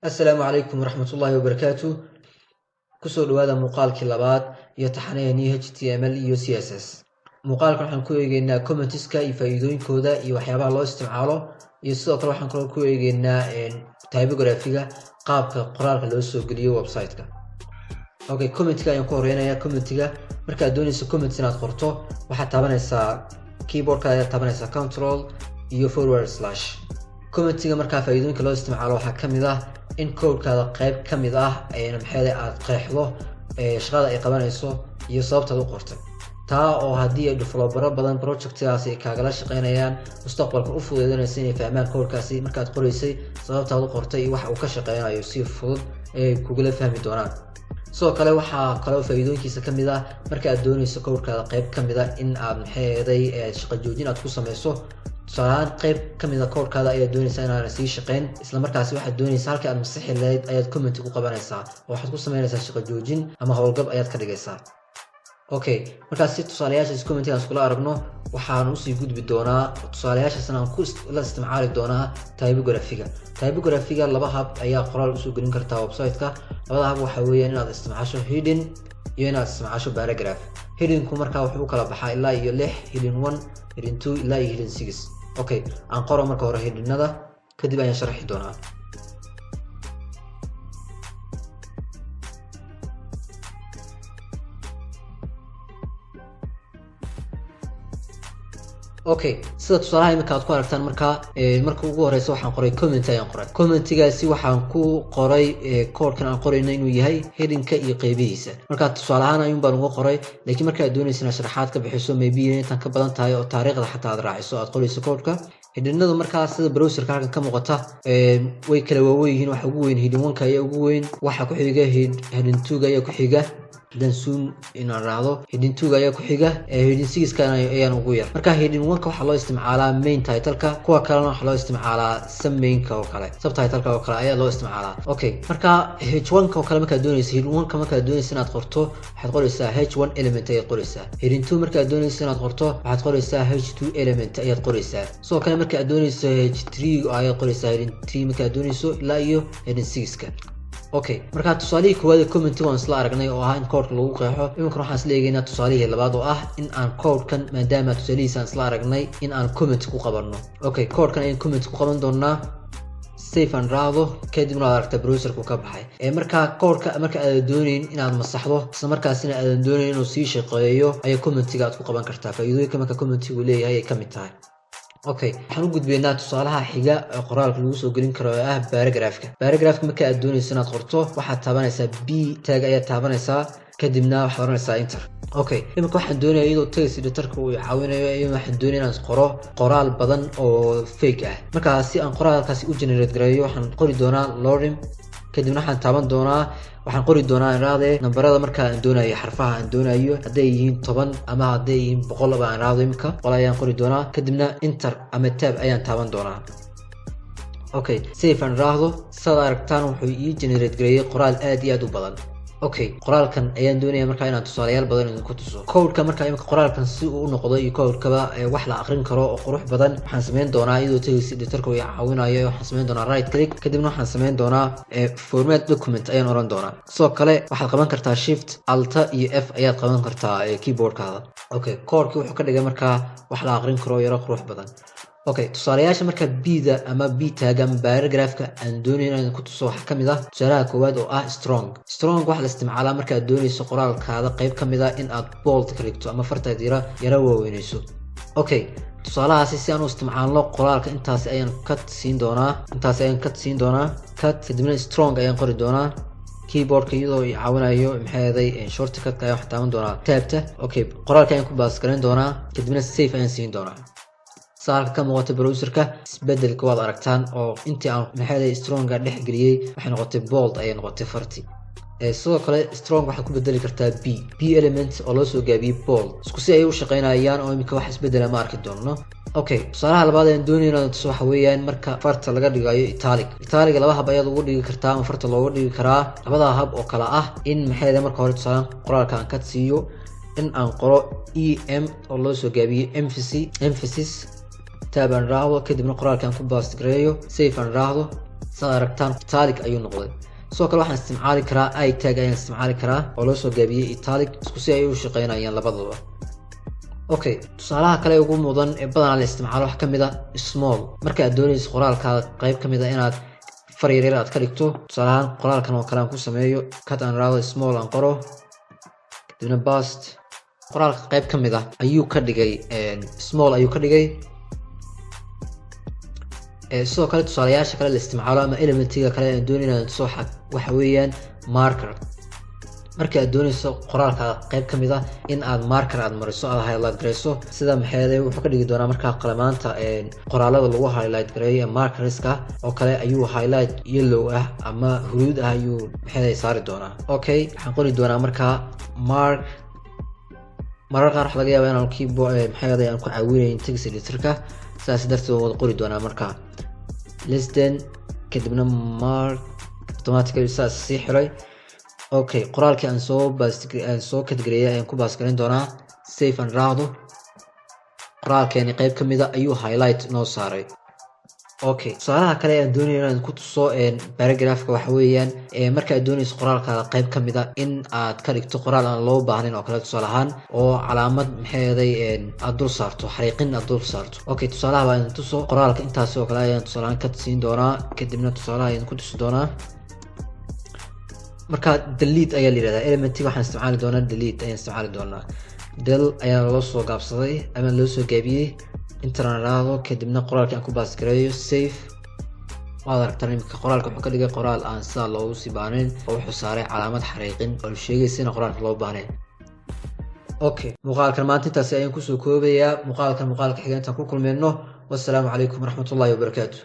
السلام عليكم ورحمة الله وبركاته. kusoo dhawaada muuqaalkii labaad iyo taxanaynii HTML iyo CSS. muuqaalkan waxaan ku eegaynaa commenteska iyo faa'iidooyinkooda iyo waxyaabaha loo isticmaalo iyo sidoo kale waxaan kaloo ku eegaynaa typography-ga qaabka qoraalka loo soo geliyo website-ka. Okay, comment-ka ayaan ku horeynayaa. comment-ga marka aad doonayso comment inaad qorto waxaad taabanaysaa keyboard-ka ayaad taabanaysaa control iyo /. comment-ga marka faa'iidooyinka loo isticmaalo waxaa kamid ah in code-kaada qayb kamid ah maxay aad qeexdo shaqada ay qabanayso iyo sababta aad u qortay. taa oo haddii developero badan project-kaasi kaagala shaqeynayaan mustaqbalka u fududeynaysa inay fahmaan code-kaasi markaad qoraysay sababta aad u qortay iyo waxa uu ka shaqeynayo si fudud ay kugula fahmi doonaan. sidoo kale waxaa kaloo faa'iidooyinkiisa kamid ah marka aad doonayso code-kaada qayb kamid ah in aad maxay shaqo joojin aad ku samayso. tusaalahaan qayb kamid ah code-kaada ayaad doonaysaa inaana sii shaqeyn isla markaasi waxaad doonaysaa halkii aad masixi lahayd ayaad comment ku qabanaysaa oo waxaad ku samaynaysaa shaqo joojin ama howlgab ayaad ka dhigaysaa. okay, markaas si tusaalayaashaas comment-ga aan iskula aragno waxaan usii gudbi doonaa tusaalayaashaasna aan la isticmaali doonaa typography-ga. typography-ga laba hab ayaa qoraal usoo gelin kartaa website-ka. labada hab waxaa weeyaan inaad isticmaasho heading iyo inaad isticmaasho paragraph. heading-ku markaa wuxuu u kala baxaa ilaa iyo 6 heading 1 heading 2 ilaa iyo heading 6. okay, aan qoro marka hore heading-nada kadib ayaan sharxi doonaa. okay, sida tusaalaha imika aad ku aragtaan marka ugu horeysa waxaan qoray comment ayaan qoray. comment-gaasi waxaan ku qoray code-kan aan qorayna inuu yahay heading-ka iyo qaybihiisa. marka tusaale ahaan ayuun baan ugu qoray, laakiin marka aad doonayso inaad sharaxaad ka bixiso maybe intaan ka badan tahay oo taariikhda xataa aad raaciso aad qorayso code-ka. heading-nadu markaa sida browser-ka halkan ka muuqata way kala waaweyn yihiin. waxa ugu weyn heading 1-ka ayaa ugu weyn, waxa ku xiga heading 2-ga ayaa ku xiga, dan zoom inaan raacdo heading 2-ga ayaa ku xiga, heading 6-ka ayaan ugu yar. marka heading 1-ka waxaa loo isticmaalaa main title-ka, kuwa kalena waxaa loo isticmaalaa sub-main-ka oo kale, subtitle-ka oo kale ayaa loo isticmaalaa. okay, marka h1-ka oo kale markaad doonayso heading 1-ka markaad doonayso inaad qorto waxaad qoraysaa h1 element ayaad qoraysaa. heading 2 markaad doonayso inaad qorto waxaad qoraysaa h2 element ayaad qoraysaa. sidoo kale marka aad doonayso h3 ayaad qoraysaa heading 3 markaad doonayso ilaa iyo heading 6-ka. okay, marka tusaalihii koowaad ee comment-ga waan isla aragnay oo ah in code-ka lagu qeexo. iminkan waxaan isla eegaynaa tusaalihii labaad oo ah in aan code-kan maadaama tusaalihiisa aan isla aragnay in aan comment ku qabanno. okay, code-kan ayaan comment ku qaban doonaa. save and raado kadibna aad aragtaa browser-ku ka baxay. marka code-ka marka aadan doonayn inaad masaxdo isla markaasina aadan doonayn inuu sii shaqeeyo ayaa comment-ga aad ku qaban kartaa. faa'iidooyinka marka comment-gu leeyahay ay kamid tahay. okay, waxaan u gudbaynaa tusaalaha xiga ee qoraalka lagu soo gelin karo oo ah paragraph-ka. paragraph-ka marka aad doonayso inaad qorto waxaad taabanaysaa b tag ayaad taabanaysaa kadibna waxaad oranaysaa enter. okay, iminka waxaan doonayaa iyadoo text editor-ka uu caawinayo iyo waxaan doonayaa inaan qoro qoraal badan oo fake ah. marka si aan qoraalkaasi u generate gareeyo waxaan qori doonaa lorem kadibna waxaan qori doonaa iraade nambarada marka aan doonayo xarfaha aan doonayo hadday yihiin 10 ama hadday yihiin 100 aan iraado imika wala ayaan qori doonaa kadibna enter ama tab ayaan taaban doonaa. okay, save and raado sada aragtaan wuxuu ii generate gareeyay qoraal aad iyo aad u badan. okay, qoraalkan ayaan doonayaa markaa inaan tusaalayaal badan idinku tuso. code-ka markaa imika qoraalkan si uu u noqdo iyo code-kaba wax la aqrin karo oo qurux badan waxaan samayn doonaa iyadoo text editor-ka uu caawinayo. waxaan samayn doonaa right click kadibna waxaan samayn doonaa format document ayaan oran doonaa. sidoo kale waxaad qaban kartaa shift alt iyo f ayaad qaban kartaa keyboard-kaada. okay, code-ki wuxuu ka dhigay markaa wax la aqrin karo yaro qurux badan. okay, tusaalayaasha marka b-da ama b-tag ama paragraph-ka aan doonayo inaan ku tuso waxaa kamid ah tusaalaha koowaad oo ah strong. waxaa la isticmaalaa marka aad doonayso qoraalkaada qayb kamid ah in aad bold ka dhigto ama fartaad yara waaweynayso. okay, tusaalahaasi si aan u isticmaalno qoraalka intaas ayaan cut siin doonaa cut kadibna strong ayaan qori doonaa. keyboard-ka iyadoo i caawinayo maxay shortcut-ka ayaan wax taaban doonaa tabta. okay, qoraalka ayaan ku baas gareyn doonaa kadibna save ayaan siin doonaa. saalka ka muuqata browser-ka isbedelka waad aragtaan oo intii aan maxay strong-ga dhex geliyay waxay noqotay bold ayay noqotay farti. sidoo kale strong waxaad ku bedeli kartaa b element oo loo soo gaabiyey bold. isku si ay u shaqeynayaan oo imika wax isbedela ma arki doono. okay, tusaalaha labaad aan doonayno inaan tuso waxa weeyaan marka farta laga dhigayo italic laba hab ayaad ugu dhigi kartaa ama farta looga dhigi karaa. labada hab oo kala ah in maxay marka hore tusaale qoraalka aan ka siiyo in aan qoro em oo loo soo gaabiyey emphasis tab aan raacdo kadibna qoraalkan ku baast gareeyo save aan raacdo saad aragtaan italic ayuu noqday. sidoo kale waxaan isticmaali karaa i tag ayaan isticmaali karaa oo loo soo gaabiyey italic isku si ay u shaqeynayaan labadaba. okay, tusaalaha kale ugu mudan ee badanaa la isticmaalo wax kamid ah small. marka aad doonayso qoraalkaada qayb kamid ah inaad far yar aad ka dhigto, tusaale ahaan qoraalkan oo kale aan ku sameeyo cut and rather small aan qoro kadibna bast, qoraalka qayb kamid ah ayuu ka dhigay small ayuu ka dhigay. sidoo kale tusaalayaasha kale la isticmaalo ama elementiga kale aan doonayna soo waxa weeyaan marker. marka aad doonayso qoraalka qayb kamid ah in aad marker aad mariso aad highlight gareyso, sida maxay wuxuu ka dhigi doonaa marka qalamaanta qoraalada lagu highlight gareeyo markerska oo kale ayuu highlight yellow ah ama huruud ah ayuu maxay saari doonaa. okay, waxaan qori doonaa marka mark. marar qaar waxa laga yaabaa inaan maxay aan ku caawinayn text editorka, sidaas darteed wada qori doonaa marka less than kadibna mark automatically saas si xiray. okay, qoraalkii aan soo kadgareeyay ayaan ku baas gareyn doonaa save and raacdo. qoraalkeeni qayb kamid ah ayuu highlight noo saaray. okay, tusaalaha kale aan doonayno inaan ku tuso paragraphka waxa weeyaan marka aad doonayso qoraalkaada qayb kamid ah in aad ka dhigto qoraal aan loo baahnayn oo kale, tusaale ahaan oo calaamad maxay aad dul saarto, xariiqin aad dul saarto. okay, tusaalaha baan tuso qoraalka intaas oo kale ayaan tusaale ahaan ka siin doonaa kadibna tusaalaha ayaan ku tusi doonaa. marka delete ayaa la yiraahdaa elementiga, waxaan isticmaali doonaa delete ayaan isticmaali doonaa. del ayaa loo soo gaabsaday ama loo soo gaabiyey internaado kadibna qoraalkii aan ku baas gareeyo save. waad aragtaan imika qoraalka wuxuu ka dhigay qoraal aan sidaa loogu sii baahnayn oo wuxuu saaray calaamad xariiqin oo sheegaysa in qoraalka loo baahnayn. okay, muuqaalkan maanta intaasi ayaan kusoo koobayaa. muuqaalka xiga intaan ku kulmayno. wassalaamu calaykum waraxmatullaahi wabarakaatu.